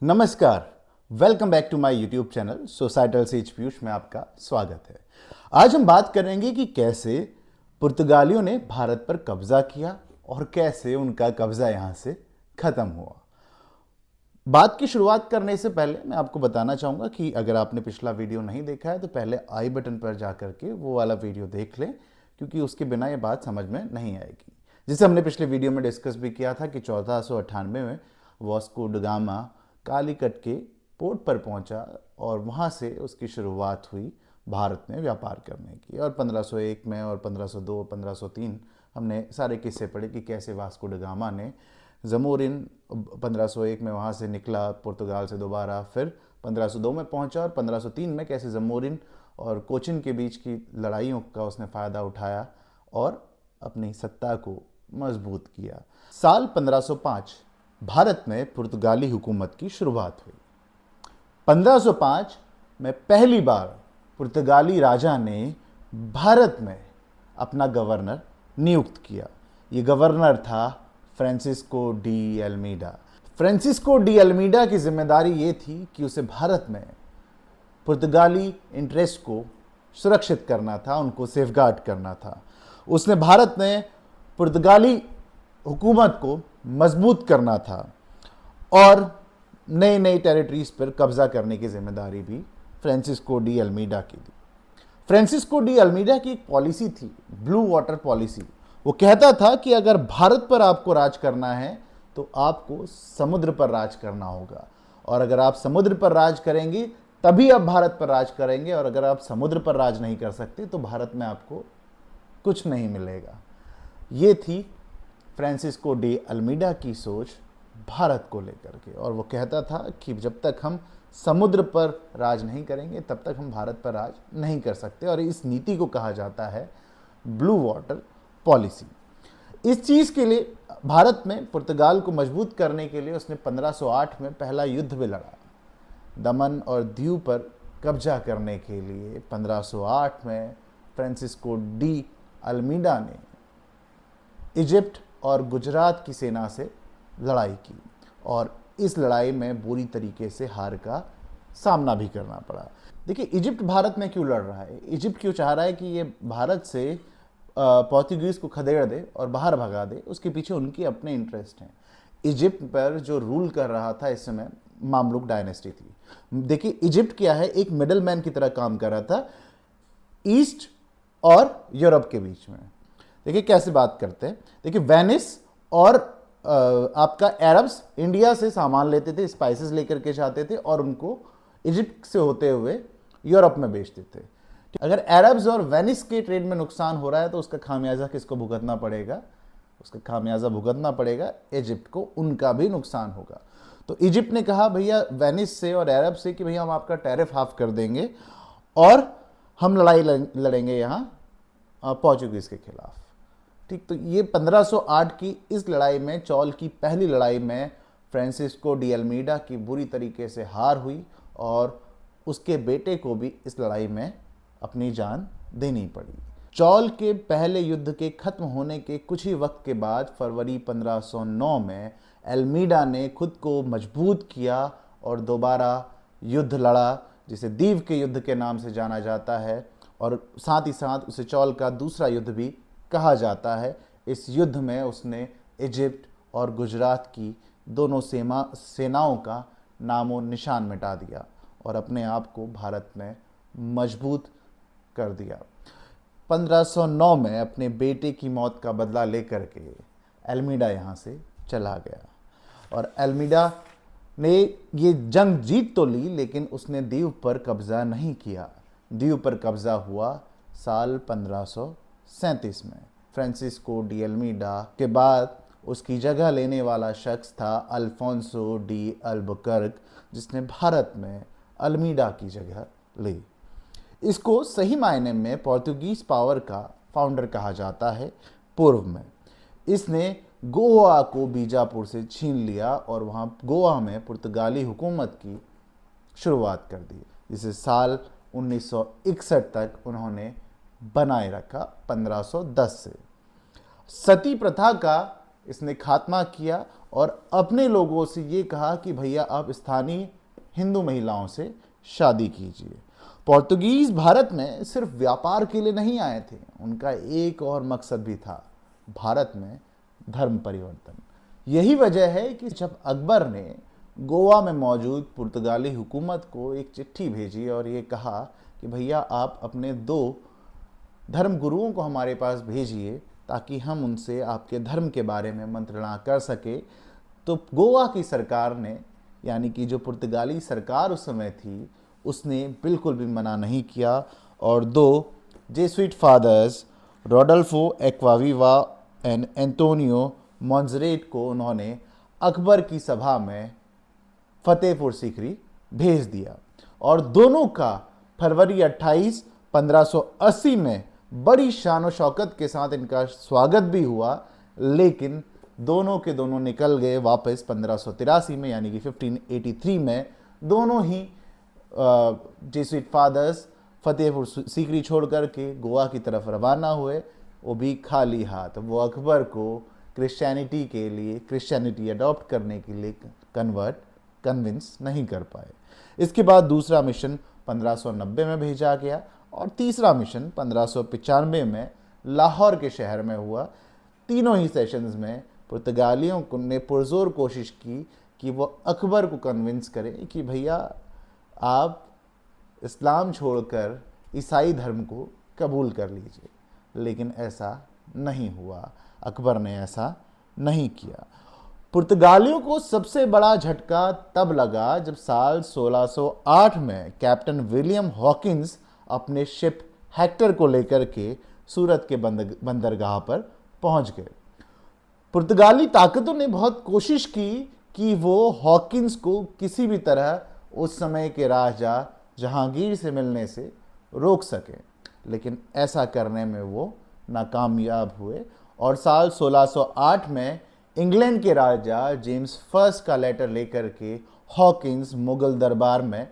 नमस्कार। Welcome back to my YouTube channel Societal Sage Piyush में आपका स्वागत है। आज हम बात करेंगे कि कैसे पुर्तगालियों ने भारत पर कब्जा किया और कैसे उनका कब्जा यहां से खत्म हुआ। बात की शुरुआत करने से पहले मैं आपको बताना चाहूंगा कि अगर आपने पिछला वीडियो नहीं देखा है तो पहले आई बटन पर जाकर के वो वाला वीडियो देख लें, क्योंकि उसके बिना ये बात समझ में नहीं आएगी। जिसे हमने पिछले वीडियो में डिस्कस भी किया था कि 1498 में वास्को ड गामा कालीकट के पोर्ट पर पहुंचा और वहां से उसकी शुरुआत हुई भारत में व्यापार करने की। और 1501 में और 1502 1503 हमने सारे किस्से पढ़े कि कैसे वास्को ड गामा ने जमोरिन 1501 में वहाँ से निकला पुर्तगाल से दोबारा, फिर 1502 में पहुँचा और 1503 में कैसे जमोरिन और कोचिन के बीच की लड़ाइयों का उसने फ़ायदा उठाया और अपनी सत्ता को मजबूत किया। साल 1505 भारत में पुर्तगाली हुकूमत की शुरुआत हुई। 1505 में पहली बार पुर्तगाली राजा ने भारत में अपना गवर्नर नियुक्त किया। ये गवर्नर था Francisco de Almeida. Francisco de Almeida की जिम्मेदारी ये थी कि उसे भारत में पुर्तगाली इंटरेस्ट को सुरक्षित करना था, उनको सेफगार्ड करना था। उसने भारत में पुर्तगाली हुकूमत को मजबूत करना था और नई नई टेरिटरीज पर कब्जा करने की जिम्मेदारी भी फ्रांसिस्को डी अल्मीडा की थी। फ्रांसिस्को डी अल्मीडा की एक पॉलिसी थी, ब्लू वाटर पॉलिसी। वो कहता था कि अगर भारत पर आपको राज करना है तो आपको समुद्र पर राज करना होगा, और अगर आप समुद्र पर राज करेंगे तभी आप भारत पर राज करेंगे, और अगर आप समुद्र पर राज नहीं कर सकते तो भारत में आपको कुछ नहीं मिलेगा। ये थी फ्रांसिस्को डी अल्मीडा की सोच भारत को लेकर के। और वो कहता था कि जब तक हम समुद्र पर राज नहीं करेंगे तब तक हम भारत पर राज नहीं कर सकते, और इस नीति को कहा जाता है ब्लू वाटर पॉलिसी। इस चीज़ के लिए भारत में पुर्तगाल को मजबूत करने के लिए उसने 1508 में पहला युद्ध भी लड़ा। दमन और दीव पर कब्जा करने के लिए 1508 में फ्रांसिस्को डी अल्मीडा ने इजिप्ट और गुजरात की सेना से लड़ाई की, और इस लड़ाई में बुरी तरीके से हार का सामना भी करना पड़ा। देखिए, इजिप्ट भारत में क्यों लड़ रहा है? इजिप्ट क्यों चाह रहा है कि ये भारत से पोर्तुगीज़ को खदेड़ दे और बाहर भगा दे? उसके पीछे उनकी अपने इंटरेस्ट हैं। इजिप्ट पर जो रूल कर रहा था इस समय मामलुक डायनेस्टी थी। देखिए, इजिप्ट क्या है, एक मिडल मैन की तरह काम कर रहा था ईस्ट और यूरोप के बीच में। देखिए कैसे बात करते हैं। देखिए, वेनिस और आपका अरब्स इंडिया से सामान लेते थे, स्पाइसेस लेकर के जाते थे और उनको इजिप्ट से होते हुए यूरोप में बेचते थे। अगर अरब्स और वेनिस के ट्रेड में नुकसान हो रहा है तो उसका खामियाजा किसको भुगतना पड़ेगा? उसका खामियाजा भुगतना पड़ेगा इजिप्ट को, उनका भी नुकसान होगा। तो इजिप्ट ने कहा भैया वेनिस से और अरब से कि भैया हम आपका टैरिफ हाफ कर देंगे और हम लड़ाई लड़ेंगे यहाँ पोर्चुगीज़ के खिलाफ। ठीक, तो ये 1508 की इस लड़ाई में, चौल की पहली लड़ाई में फ्रांसिस्को डी अल्मीडा की बुरी तरीके से हार हुई और उसके बेटे को भी इस लड़ाई में अपनी जान देनी पड़ी। चौल के पहले युद्ध के खत्म होने के कुछ ही वक्त के बाद फरवरी 1509 में अल्मीडा ने खुद को मजबूत किया और दोबारा युद्ध लड़ा, जिसे दीव के युद्ध के नाम से जाना जाता है, और साथ ही साथ उसे चौल का दूसरा युद्ध भी कहा जाता है। इस युद्ध में उसने इजिप्ट और गुजरात की दोनों सेनाओं का नामो निशान मिटा दिया और अपने आप को भारत में मजबूत कर दिया। 1509 में अपने बेटे की मौत का बदला लेकर के अल्मीडा यहाँ से चला गया, और अल्मीडा ने ये जंग जीत तो ली लेकिन उसने दीव पर कब्जा नहीं किया। दीव पर कब्जा हुआ साल 1537 में। फ्रांसिस्को डी अल्मीडा के बाद उसकी जगह लेने वाला शख्स था अल्फोंसो डी अल्बुकर्क, जिसने भारत में अल्मीडा की जगह ली। इसको सही मायने में पोर्तुगीज पावर का फाउंडर कहा जाता है। पूर्व में इसने गोवा को बीजापुर से छीन लिया और वहाँ गोवा में पुर्तगाली हुकूमत की शुरुआत कर दी, जिसे साल 1961 तक उन्होंने बनाए रखा 1510 से। सती प्रथा का इसने खात्मा किया और अपने लोगों से ये कहा कि भैया आप स्थानीय हिंदू महिलाओं से शादी कीजिए। पोर्तुगीज भारत में सिर्फ व्यापार के लिए नहीं आए थे, उनका एक और मकसद भी था, भारत में धर्म परिवर्तन। यही वजह है कि जब अकबर ने गोवा में मौजूद पुर्तगाली हुकूमत को एक चिट्ठी भेजी और ये कहा कि भैया आप अपने 2 धर्म गुरुओं को हमारे पास भेजिए ताकि हम उनसे आपके धर्म के बारे में मंत्रणा कर सके, तो गोवा की सरकार ने, यानी कि जो पुर्तगाली सरकार उस समय थी, उसने बिल्कुल भी मना नहीं किया और 2 जेसुइट फादर्स रोडल्फो एक्वाविवा एंड एंटोनियो मॉन्जरेट को उन्होंने अकबर की सभा में फतेहपुर सीकरी भेज दिया और दोनों का फरवरी 28, 1580 में बड़ी शान शौकत के साथ इनका स्वागत भी हुआ, लेकिन दोनों के दोनों निकल गए वापस 1583 में, यानी कि 1583 में दोनों ही जेसुइट फादर्स फतेहपुर सीकरी छोड़ करके गोवा की तरफ रवाना हुए, वो भी खाली हाथ। वो अकबर को क्रिश्चियनिटी के लिए, क्रिश्चियनिटी अडॉप्ट करने के लिए कन्विंस नहीं कर पाए। इसके बाद दूसरा मिशन 1590 में भेजा गया और तीसरा मिशन 1595 में लाहौर के शहर में हुआ। तीनों ही सेशंस में पुर्तगालियों ने पुरजोर कोशिश की कि वो अकबर को कन्विंस करें कि भैया आप इस्लाम छोड़कर ईसाई धर्म को कबूल कर लीजिए, लेकिन ऐसा नहीं हुआ। अकबर ने ऐसा नहीं किया। पुर्तगालियों को सबसे बड़ा झटका तब लगा जब साल 1608 में कैप्टन विलियम हॉकिंस अपने शिप हेक्टर को लेकर के सूरत के बंदरगाह पर पहुंच गए। पुर्तगाली ताकतों ने बहुत कोशिश की कि वो हॉकिंस को किसी भी तरह उस समय के राजा जहांगीर से मिलने से रोक सके, लेकिन ऐसा करने में वो नाकामयाब हुए और साल 1608 में इंग्लैंड के राजा जेम्स फर्स्ट का लेटर लेकर के हॉकिंस मुगल दरबार में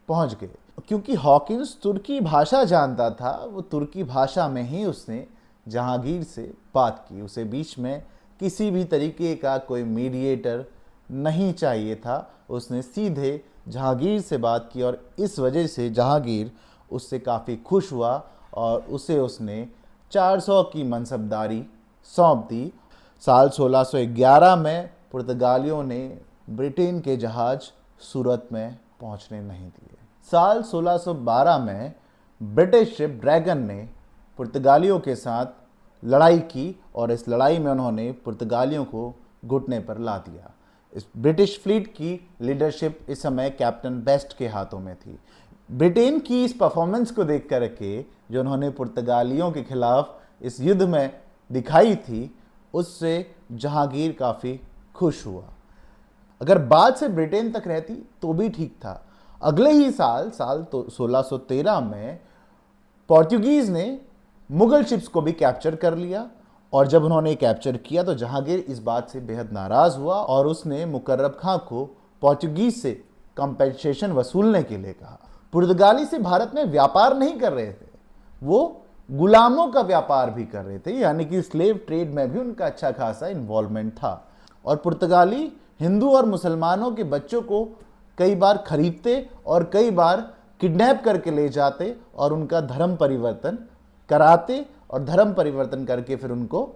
पहुंच गए। क्योंकि हॉकिंस तुर्की भाषा जानता था, वो तुर्की भाषा में ही उसने जहांगीर से बात की। उसे बीच में किसी भी तरीके का कोई मीडिएटर नहीं चाहिए था, उसने सीधे जहांगीर से बात की और इस वजह से जहांगीर उससे काफ़ी खुश हुआ और उसे उसने 400 की मनसबदारी सौंप दी। साल 1611 में पुर्तगालियों ने ब्रिटेन के जहाज सूरत में पहुंचने नहीं दिए। साल 1612 में ब्रिटिश शिप ड्रैगन ने पुर्तगालियों के साथ लड़ाई की और इस लड़ाई में उन्होंने पुर्तगालियों को घुटने पर ला दिया। इस ब्रिटिश फ्लीट की लीडरशिप इस समय कैप्टन बेस्ट के हाथों में थी। ब्रिटेन की इस परफॉर्मेंस को देख करके जो उन्होंने पुर्तगालियों के खिलाफ इस युद्ध में दिखाई थी, उससे जहांगीर काफ़ी खुश हुआ। अगर बात से ब्रिटेन तक रहती तो भी ठीक था। अगले ही साल 1613 में पोर्तुगीज ने मुगल शिप्स को भी कैप्चर कर लिया और जब उन्होंने कैप्चर किया तो जहांगीर इस बात से बेहद नाराज हुआ और उसने मुकर्रब खां को पोर्तुगीज से कंपेंसेशन वसूलने के लिए कहा। पुर्तगाली से भारत में व्यापार नहीं कर रहे थे, वो गुलामों का व्यापार भी कर रहे थे, यानी कि स्लेव ट्रेड में भी उनका अच्छा खासा इन्वॉल्वमेंट था। और पुर्तगाली हिंदू और मुसलमानों के बच्चों को कई बार खरीदते और कई बार किडनैप करके ले जाते और उनका धर्म परिवर्तन कराते और धर्म परिवर्तन करके फिर उनको,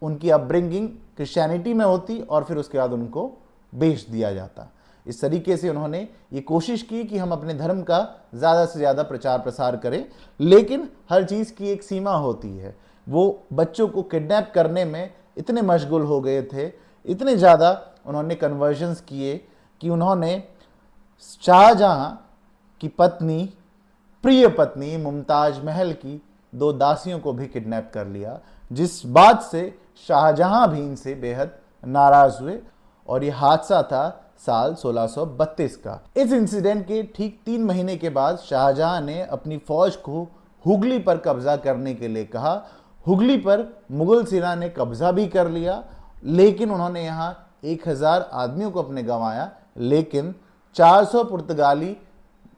उनकी अपब्रिंगिंग क्रिश्चियनिटी में होती और फिर उसके बाद उनको बेच दिया जाता। इस तरीके से उन्होंने ये कोशिश की कि हम अपने धर्म का ज़्यादा से ज़्यादा प्रचार प्रसार करें, लेकिन हर चीज़ की एक सीमा होती है। वो बच्चों को किडनैप करने में इतने मशगूल हो गए थे, इतने ज़्यादा उन्होंने कन्वर्जन्स किए कि उन्होंने शाहजहां की पत्नी, प्रिय पत्नी मुमताज महल की 2 दासियों को भी किडनैप कर लिया, जिस बात से शाहजहां भी इनसे बेहद नाराज हुए और ये हादसा था साल 1632 का। इस इंसिडेंट के ठीक 3 महीने के बाद शाहजहां ने अपनी फौज को हुगली पर कब्जा करने के लिए कहा। हुगली पर मुगल सेना ने कब्जा भी कर लिया, लेकिन उन्होंने यहाँ 1000 आदमियों को अपने गंवाया, लेकिन 400 पुर्तगाली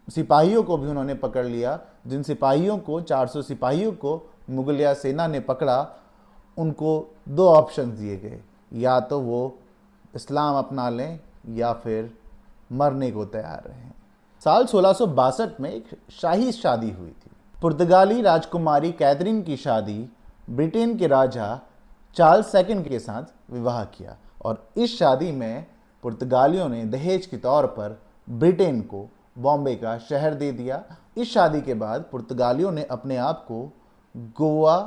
सिपाहियों को भी उन्होंने पकड़ लिया। जिन सिपाहियों को, 400 सिपाहियों को मुगलिया सेना ने पकड़ा, उनको 2 ऑप्शन दिए गए, या तो वो इस्लाम अपना लें या फिर मरने को तैयार रहें। साल 1662 में एक शाही शादी हुई थी। पुर्तगाली राजकुमारी कैथरीन की शादी ब्रिटेन के राजा चार्ल्स सेकंड के साथ विवाह किया और इस शादी में पुर्तगालियों ने दहेज के तौर पर ब्रिटेन को बॉम्बे का शहर दे दिया। इस शादी के बाद पुर्तगालियों ने अपने आप को गोवा,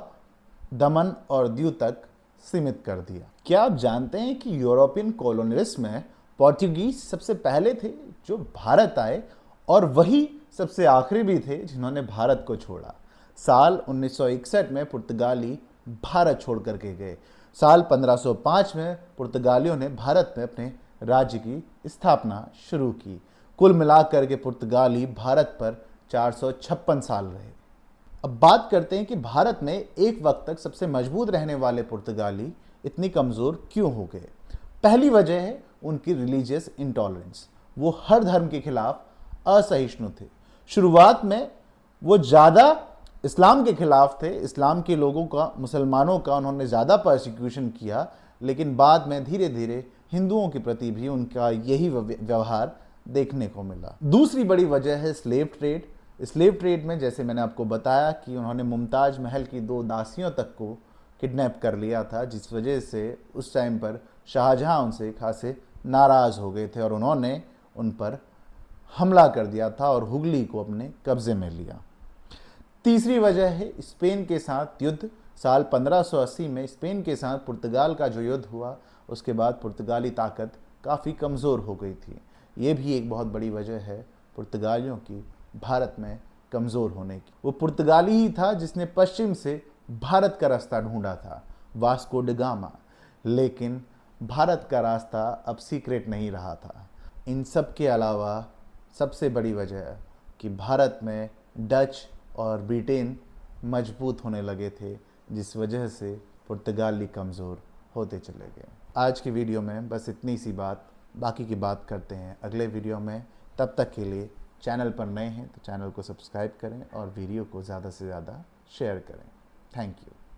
दमन और दीव तक सीमित कर दिया। क्या आप जानते हैं कि यूरोपियन कॉलोनियलिस्ट में पोर्चुगीज सबसे पहले थे जो भारत आए और वही सबसे आखिरी भी थे जिन्होंने भारत को छोड़ा। साल 1961 में पुर्तगाली भारत छोड़ करके गए। साल 1505 में पुर्तगालियों ने भारत में अपने राज्य की स्थापना शुरू की। कुल मिलाकर के पुर्तगाली भारत पर 456 साल रहे। अब बात करते हैं कि भारत में एक वक्त तक सबसे मजबूत रहने वाले पुर्तगाली इतनी कमज़ोर क्यों हो गए। पहली वजह है उनकी रिलीजियस इंटॉलरेंस। वो हर धर्म के खिलाफ असहिष्णु थे। शुरुआत में वो ज़्यादा इस्लाम के खिलाफ थे। इस्लाम के लोगों का, मुसलमानों का उन्होंने ज़्यादा परसिक्यूशन किया, लेकिन बाद में धीरे धीरे हिंदुओं के प्रति भी उनका यही व्यवहार देखने को मिला। दूसरी बड़ी वजह है स्लेव ट्रेड। स्लेव ट्रेड में जैसे मैंने आपको बताया कि उन्होंने मुमताज महल की 2 दासियों तक को किडनैप कर लिया था, जिस वजह से उस टाइम पर शाहजहां उनसे खासे नाराज़ हो गए थे और उन्होंने उन पर हमला कर दिया था और हुगली को अपने कब्जे में लिया। तीसरी वजह है स्पेन के साथ युद्ध। साल 1580 में स्पेन के साथ पुर्तगाल का जो युद्ध हुआ, उसके बाद पुर्तगाली ताकत काफ़ी कमज़ोर हो गई थी। ये भी एक बहुत बड़ी वजह है पुर्तगालियों की भारत में कमज़ोर होने की। वो पुर्तगाली ही था जिसने पश्चिम से भारत का रास्ता ढूंढा था, वास्को ड गामा, लेकिन भारत का रास्ता अब सीक्रेट नहीं रहा था। इन सब के अलावा सबसे बड़ी वजह कि भारत में डच और ब्रिटेन मजबूत होने लगे थे, जिस वजह से पुर्तगाली कमज़ोर होते चले गए। आज की वीडियो में बस इतनी सी बात, बाकी की बात करते हैं अगले वीडियो में। तब तक के लिए चैनल पर नए हैं तो चैनल को सब्सक्राइब करें और वीडियो को ज़्यादा से ज़्यादा शेयर करें। Thank you.